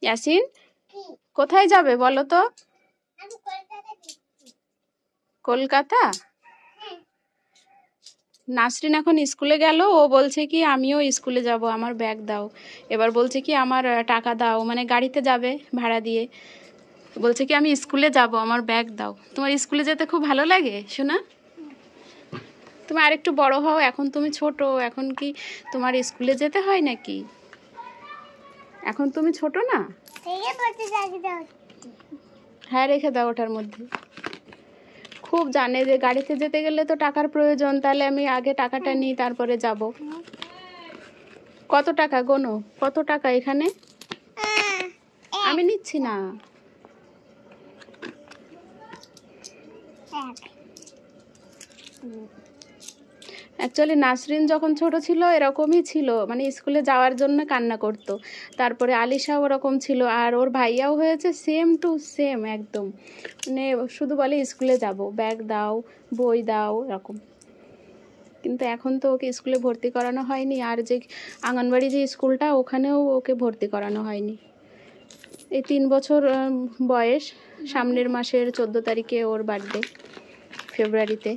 ইয়াসিন কোথায় যাবে বলো তো? কলকাতা? নাসরিন এখন স্কুলে গেল, ও বলছে কি আমিও স্কুলে যাব, আমার ব্যাগ দাও। এবার বলছে কি আমার টাকা দাও, মানে গাড়িতে যাবে ভাড়া দিয়ে। বলছে কি আমি স্কুলে যাব, আমার ব্যাগ দাও। তোমার স্কুলে যেতে খুব ভালো লাগে শোনা? তুমি আরেকটু বড় হও, এখন তুমি ছোট, এখন কি তোমার স্কুলে যেতে হয় নাকি? এখন তুমি ছোট না? হ্যাঁ রেখে দাও ওটার মধ্যে। খুব জানে যে গাড়িতে যেতে গেলে তো টাকার প্রয়োজন, তাহলে আমি আগে টাকাটা নিই তারপরে যাব। কত টাকা গোনো? কত টাকা এখানে? আমি নিচ্ছি না। অ্যাকচুয়ালি নাসরিন যখন ছোট ছিল এরকমই ছিল, মানে স্কুলে যাওয়ার জন্য কান্না করতো। তারপরে আলিশাও ওরকম ছিল, আর ওর ভাইয়াও হয়েছে সেম টু সেম একদম, মানে শুধু বলে স্কুলে যাব, ব্যাগ দাও, বই দাও, এরকম। কিন্তু এখন তো ওকে স্কুলে ভর্তি করানো হয়নি, আর যে আঙ্গনবাড়ি যে স্কুলটা ওখানেও ওকে ভর্তি করানো হয়নি। এই 3 বছর বয়স, সামনের মাসের 14 তারিখে ওর বার্থডে, ফেব্রুয়ারিতে।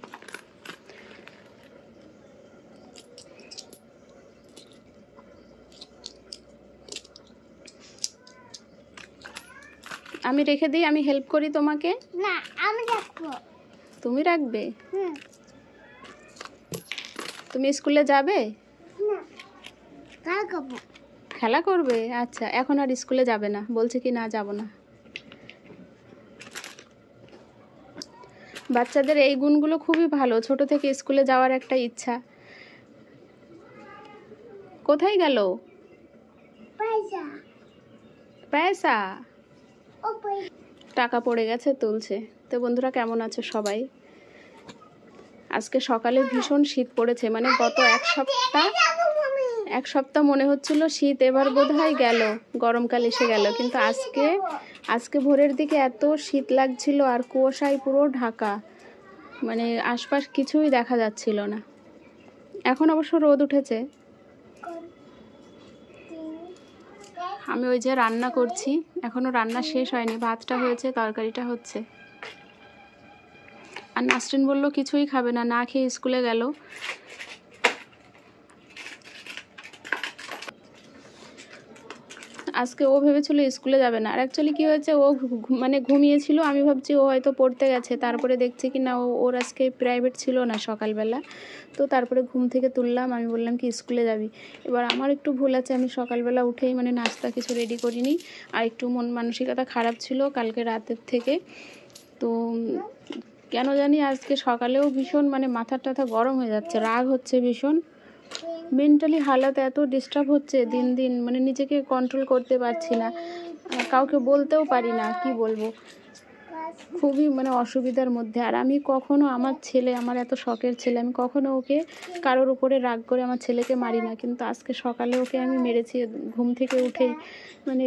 আমি রেখে দিই, আমি হেল্প করি তোমাকে। না আমি রাখবো। তুমি রাখবে? তুমি স্কুলে যাবে? না খেলা করবো। খেলা করবে? আচ্ছা, এখন আর স্কুলে যাবে না, বলছে কি না যাব না। বাচ্চাদের এই গুণগুলো খুবই ভালো, ছোট থেকে স্কুলে যাওয়ার একটা ইচ্ছা। কোথায় গেল? পয়সা পয়সা? ও টাকা পড়ে গেছে, তুলছে। তো বন্ধুরা কেমন আছো সবাই? আজকে সকালে ভীষণ শীত পড়েছে, মানে গত এক সপ্তাহ মনে হচ্ছিল শীত এবার বোধহয় গেল, গরমকাল এসে গেল। কিন্তু আজকে ভোরের দিকে এত শীত লাগছিল, আর কুয়াশায় পুরো ঢাকা, মানে আশপাশ কিছুই দেখা যাচ্ছিল না। এখন অবশ্য রোদ উঠেছে। আমি ওই যে রান্না করছি, এখনো রান্না শেষ হয়নি, ভাতটা হয়েছে, তরকারিটা হচ্ছে। আর নাসরিন বললো কিছুই খাবে না, না খেয়ে স্কুলে গেল। আজকে ও ভেবেছিল স্কুলে যাবে না, আর অ্যাকচুয়ালি কী হয়েছে, ও মানে ঘুমিয়েছিল। আমি ভাবছি ও হয়তো পড়তে গেছে, তারপরে দেখছি কি না ওর আজকে প্রাইভেট ছিল না সকালবেলা। তো তারপরে ঘুম থেকে তুললাম, আমি বললাম কি স্কুলে যাবি। এবার আমার একটু ভুল আছে, আমি সকালবেলা উঠেই মানে নাস্তা কিছু রেডি করিনি, আর একটু মন মানসিকতা খারাপ ছিল কালকে রাতের থেকে। তো কেন জানি আজকে সকালেও ভীষণ মানে মাথা টাথা গরম হয়ে যাচ্ছে, রাগ হচ্ছে ভীষণ, মেন্টালি হালাত এত ডিস্টার্ব হচ্ছে দিন দিন, মানে নিজেকে কন্ট্রোল করতে পারছি না, কাউকে বলতেও পারি না কি বলবো, খুবই মানে অসুবিধার মধ্যে। আর আমি কখনো আমার ছেলে, আমার এত শখের ছেলে, আমি কখনো ওকে কারোর উপরে রাগ করে আমার ছেলেকে মারি না, কিন্তু আজকে সকালে ওকে আমি মেরেছি ঘুম থেকে উঠেই, মানে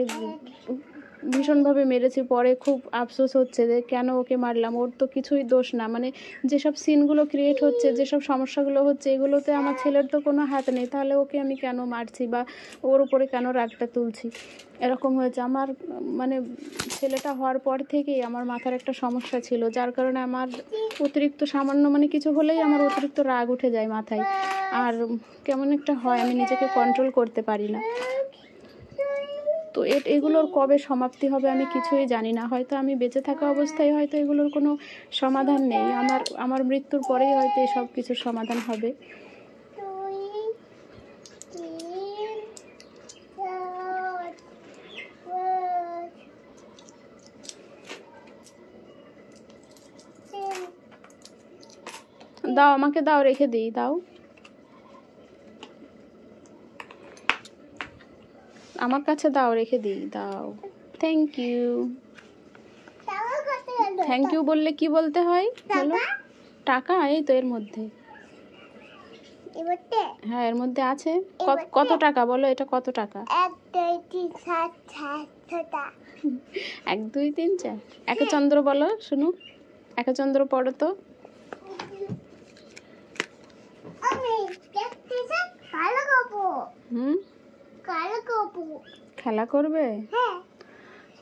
ভীষণভাবে মেরেছি। পরে খুব আফসোস হচ্ছে যে কেন ওকে মারলাম, ওর তো কিছুই দোষ না, মানে যেসব সিনগুলো ক্রিয়েট হচ্ছে, যেসব সমস্যাগুলো হচ্ছে, এগুলোতে আমার ছেলের তো কোনো হাত নেই, তাহলে ওকে আমি কেন মারছি বা ওর উপরে কেন রাগটা তুলছি, এরকম হয়েছে। আমার মানে ছেলেটা হওয়ার পর থেকেই আমার মাথার একটা সমস্যা ছিল, যার কারণে আমার অতিরিক্ত সামান্য মানে কিছু হলেই আমার অতিরিক্ত রাগ উঠে যায় মাথায়, আর কেমন একটা হয়, আমি নিজেকে কন্ট্রোল করতে পারি না। তো এগুলোর কবে সমাপ্তি হবে আমি কিছুই জানি না, হয়তো আমি বেঁচে থাকা অবস্থায় হয়তো এগুলোর কোনো সমাধান নেই, আমার মৃত্যুর পরেই হয়তো এসব কিছুর সমাধান হবে। দাও আমাকে, দাও, রেখে দিই, দাও আমার কাছে, দাও, রেখে দিই, দাও। Thank you. থ্যাংক ইউ বললে কি বলতে হয় বলো? টাকা? এই তো এর মধ্যে। হ্যাঁ এর মধ্যে আছে। কত টাকা বলো, এটা কত টাকা? 1 2 3 4। একচন্দ্র বলো শুনু, একচন্দ্র পড়ো তো। খেলা করবে?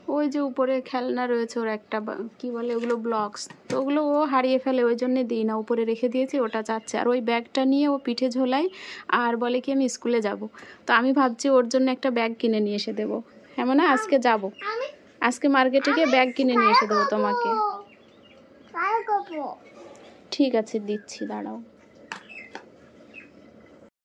ওই যে উপরে খেলনা রয়েছে ওর একটা কি বলে ওগুলো ব্লকস, তো ওগুলো ও হারিয়ে ফেলে, ওই জন্যে দিই না, উপরে রেখে দিয়েছি, ওটা চাচ্ছে। আর ওই ব্যাগটা নিয়ে ও পিঠে ঝোলায় আর বলে কি আমি স্কুলে যাব। তো আমি ভাবছি ওর জন্য একটা ব্যাগ কিনে নিয়ে এসে দেবো। এমন না, আজকে যাব, আমি আজকে মার্কেটে গিয়ে ব্যাগ কিনে নিয়ে এসে দেবো তোমাকে। কার করবো? ঠিক আছে, দিচ্ছি, দাঁড়াও।